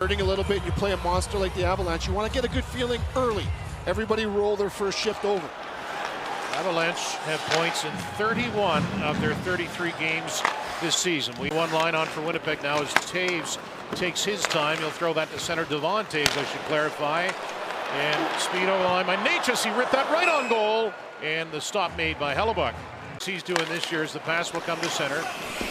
Hurting a little bit, you play a monster like the Avalanche, you want to get a good feeling early. Everybody roll their first shift over. Avalanche have points in 31 of their 33 games this season. One line on for Winnipeg now as Toews takes his time. He'll throw that to center. Devon Toews, I should clarify. And speed over the line by Necas. He ripped that right on goal. And the stop made by Hellebuyck. He's doing this year as the pass will come to center.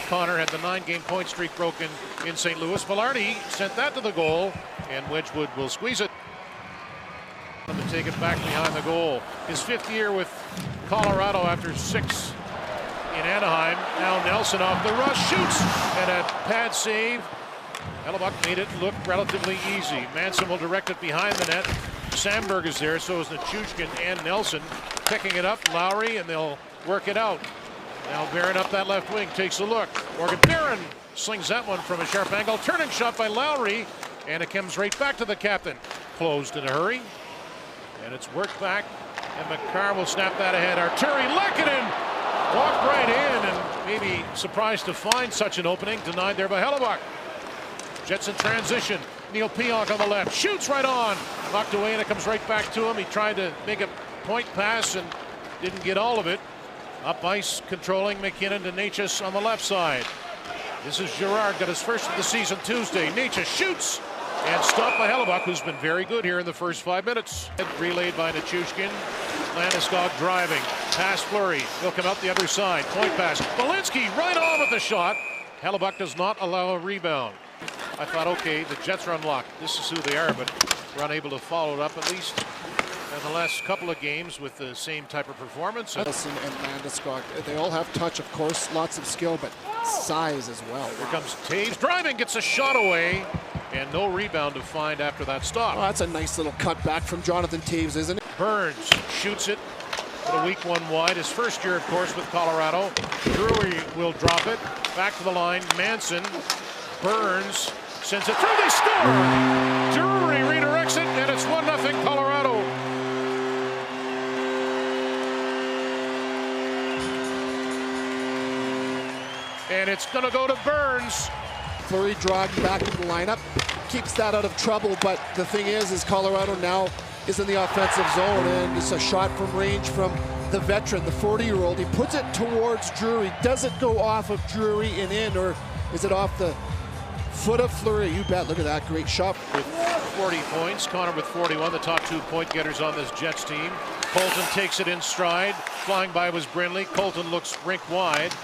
Connor had the 9-game point streak broken in St. Louis. Vilardi sent that to the goal, and Wedgewood will squeeze it. To take it back behind the goal. His 5th year with Colorado after 6 in Anaheim. Now Nelson off the rush, shoots, and a pad save. Hellebuyck made it look relatively easy. Manson will direct it behind the net. Samberg is there, so is Nichushkin and Nelson. Picking it up, Lowry, and they'll work it out. Now Barron up that left wing, takes a look. Barron slings that one from a sharp angle. Turning shot by Lowry, and it comes right back to the captain. Closed in a hurry, and it's worked back, and McCarr will snap that ahead. Arturi MacKinnon walked right in, and maybe surprised to find such an opening. Denied there by Hellebuyck. Jets in transition. Neal Pionk on the left, shoots right on. Knocked away, and it comes right back to him. He tried to make a point pass and didn't get all of it. Up ice, controlling MacKinnon to Necas on the left side. This is Girard, got his first of the season Tuesday. Necas shoots, and stopped by Hellebuyck, who's been very good here in the first 5 minutes. Relayed by Nichushkin. Landeskog driving. Pass flurry. He'll come out the other side. Point pass. Malinski right on with the shot. Hellebuyck does not allow a rebound. I thought, okay, the Jets are unlocked. This is who they are, but we're unable to follow it up, at least in the last couple of games, with the same type of performance. Nelson and Landeskog, they all have touch, of course, lots of skill, but size as well. Here comes Toews driving, gets a shot away, and no rebound to find after that stop. Oh, that's a nice little cut back from Jonathan Toews, isn't it? Burns shoots it, but a weak one wide. His first year, of course, with Colorado. Drury will drop it. Back to the line, Manson. Burns sends it through, they score! Drury redirects it, and it's 1-0 Colorado. And it's going to go to Burns. Fleury dragged back into the lineup, keeps that out of trouble, but the thing is Colorado now is in the offensive zone, and it's a shot from range from the veteran, the 40-year-old. He puts it towards Drury. Does it go off of Drury and in, or is it off the foot of Fleury? You bet. Look at that great shot. With 40 points, Connor with 41, the top 2 point getters on this Jets team. Colton takes it in stride. Flying by was Brindley. Colton looks rink wide.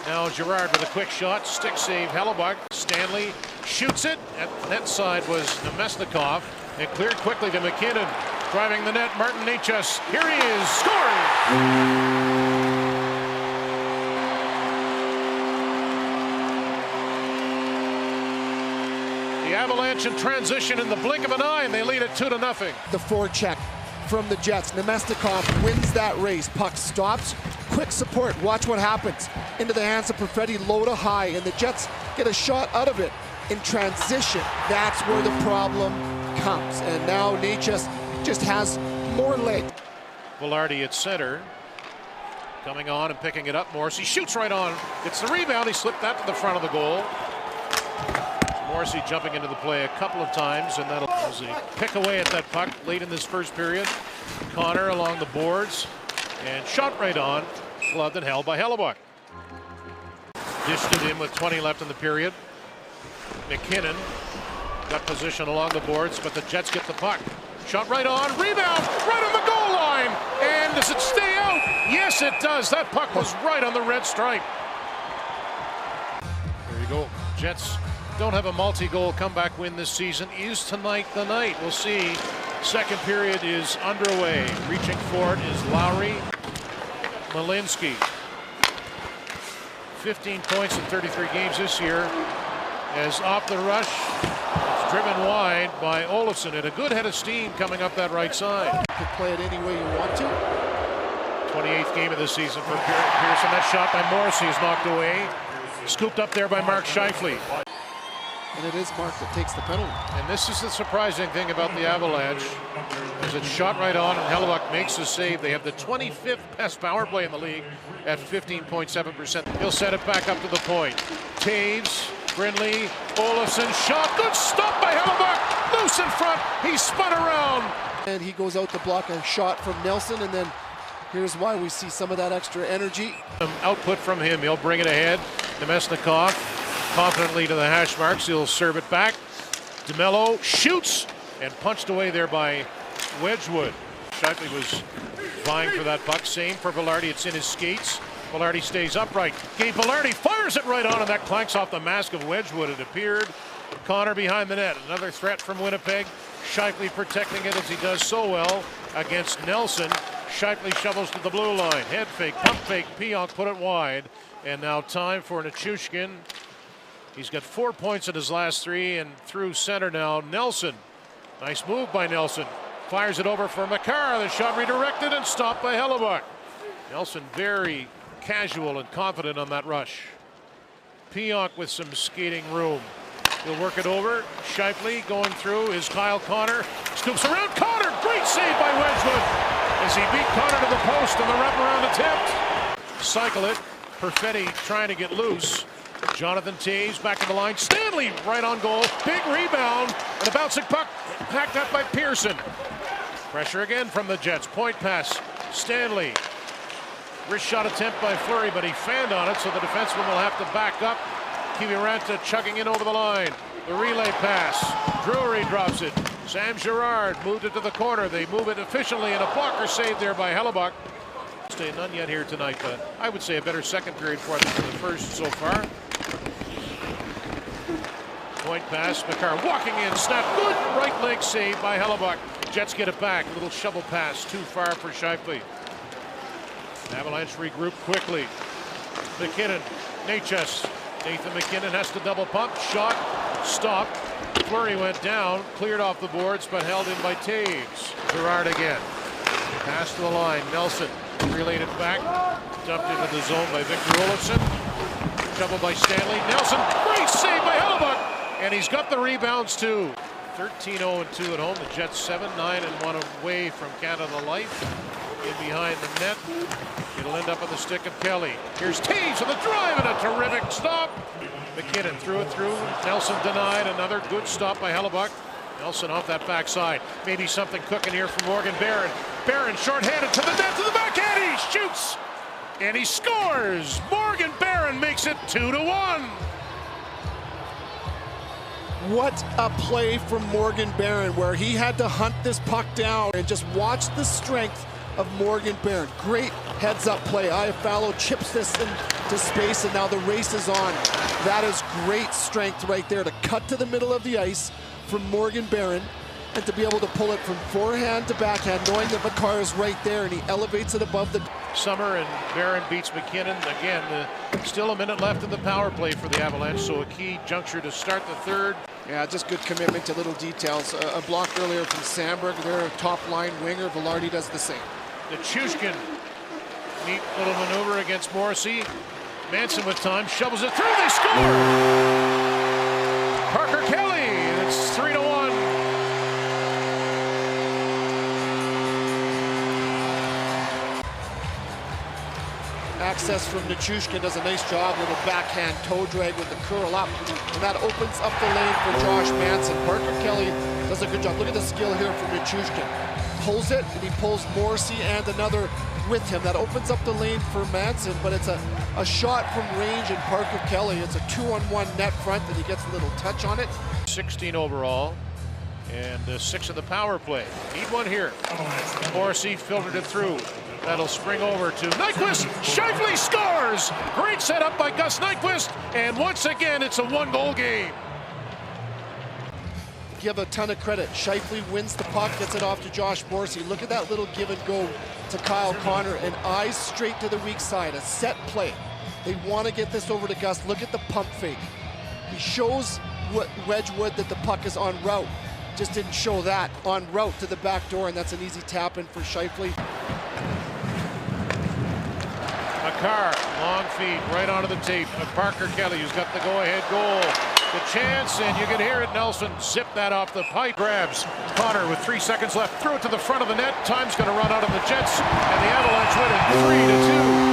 Now Girard with a quick shot, stick save Hellebuyck. Stanley shoots it. At the net side was Nemesnikov. It cleared quickly to MacKinnon. Driving the net, Martin Necas. Here he is, scoring! The Avalanche in transition in the blink of an eye, and they lead it 2-0. The forecheck from the Jets. Nemesnikov wins that race. Puck stops. Quick support. Watch what happens. Into the hands of Perfetti, low to high, and the Jets get a shot out of it. In transition, that's where the problem comes. And now Necas just has more leg. Vilardi at center. Coming on and picking it up. Morrissey shoots right on. It's the rebound. He slipped that to the front of the goal. Morrissey jumping into the play a couple of times, and that'll pick away at that puck late in this first period. Connor along the boards, and shot right on. Gloved and held by Hellebuyck. Dished it in with 20 left in the period. MacKinnon got position along the boards, but the Jets get the puck. Shot right on, rebound, right on the goal line. And does it stay out? Yes, it does. That puck was right on the red stripe. There you go. Jets don't have a multi-goal comeback win this season. Is tonight the night? We'll see. Second period is underway. Reaching for it is Lowry. Malinski. 15 points in 33 games this year. As off the rush, it's driven wide by Olofsson, and a good head of steam coming up that right side. You can play it any way you want to. 28th game of the season for Pearson. That shot by Morrissey is knocked away. Scooped up there by Mark Scheifele. And it is Mark that takes the penalty. And this is the surprising thing about the Avalanche. As it's shot right on, and Hellebuyck makes the save. They have the 25th best power play in the league at 15.7%. He'll set it back up to the point. Toews Brindley, Olofsson, shot, good stop by Hellebuyck, loose in front, he spun around. And he goes out to block a shot from Nelson, and then here's why we see some of that extra energy. Output from him, he'll bring it ahead. Nemesnikov confidently to the hash marks, he'll serve it back. DeMelo shoots and punched away there by Wedgewood. Scheifele was vying for that puck. Same for Vilardi. It's in his skates. Vilardi stays upright. Vilardi fires it right on, and that clanks off the mask of Wedgewood. It appeared. Connor behind the net. Another threat from Winnipeg. Scheifele protecting it as he does so well against Nelson. Scheifele shovels to the blue line. Head fake, pump fake. Pionk put it wide. And now time for Nichushkin. He's got 4 points in his last 3, and through center now. Nelson. Nice move by Nelson. Fires it over for Makar. The shot redirected and stopped by Hellebuyck. Nelson very casual and confident on that rush. Pionk with some skating room. He'll work it over. Scheifele going through is Kyle Connor. Scoops around Connor. Great save by Wedgewood as he beat Connor to the post on the wraparound attempt. Cycle it. Perfetti trying to get loose. Jonathan Toews back to the line. Stanley right on goal. Big rebound. And a bouncing puck packed up by Pearson. Pressure again from the Jets. Point pass. Stanley. Wrist shot attempt by Fleury, but he fanned on it, so the defenseman will have to back up. Kiviranta chugging in over the line. The relay pass. Drury drops it. Sam Girard moved it to the corner. They move it efficiently, and a blocker saved there by Hellebuyck. None yet here tonight, but I would say a better second period for them than the first so far. Point pass. Makar walking in. Snap. Good right leg save by Hellebuyck. Jets get it back. A little shovel pass. Too far for Scheifele. Avalanche regroup quickly. MacKinnon. Necas. Nathan MacKinnon has to double pump. Shot. Stop. Fleury went down. Cleared off the boards, but held in by Toews. Girard again. Pass to the line. Nelson. Relayed it back. Dumped into the zone by Victor Olofsson. Shovel by Stanley. Nelson. Great save by Hellebuyck. And he's got the rebounds too. 13-0-2 at home. The Jets 7-9-1 away from Canada Life. In behind the net. It'll end up on the stick of Kelly. Here's Toews with a drive and a terrific stop. MacKinnon threw it through. Nelson denied. Another good stop by Hellebuyck. Nelson off that backside. Maybe something cooking here for Morgan Barron. Barron shorthanded to the net, to the backhand. He shoots and he scores. Morgan Barron makes it 2-1. What a play from Morgan Barron, where he had to hunt this puck down, and just watch the strength of Morgan Barron. Great heads-up play. Iafallo chips this into space, and now the race is on. That is great strength right there to cut to the middle of the ice from Morgan Barron, and to be able to pull it from forehand to backhand, knowing that Makar is right there, and he elevates it above the... Summer, and Barron beats MacKinnon. Again, still a minute left in the power play for the Avalanche, so a key juncture to start the third. Yeah, just good commitment to little details. A block earlier from Samberg, their top line winger. Vilardi does the same. Nichushkin, neat little maneuver against Morrissey. Manson with time, shovels it through, they score! Parker Kelly, it's 3-1. Access from Nichushkin, does a nice job, little backhand toe drag with the curl up, and that opens up the lane for Josh Manson. Parker Kelly does a good job. Look at the skill here from Nichushkin. Pulls it, and he pulls Morrissey and another with him. That opens up the lane for Manson, but it's a shot from range, and Parker Kelly, it's a 2-on-1 net front, and he gets a little touch on it. 16 overall, and 6 of the power play. Need one here. Morrissey filtered it through. That'll spring over to Nyquist. Scheifele scores! Great setup by Gus Nyquist, and once again, it's a 1-goal game. Give a ton of credit. Scheifele wins the puck, gets it off to Josh Morrissey. Look at that little give and go to Kyle Connor, and eyes straight to the weak side. A set play. They want to get this over to Gus. Look at the pump fake. He shows Wedgewood that the puck is en route. Just didn't show that en route to the back door, and that's an easy tap in for Scheifele. Makar, long feed right onto the tape of Parker Kelly, who's got the go-ahead goal. The chance, and you can hear it. Nelson zip that off the pipe. Grabs Connor with 3 seconds left. Threw it to the front of the net. Time's going to run out of the Jets, and the Avalanche win it 3-2.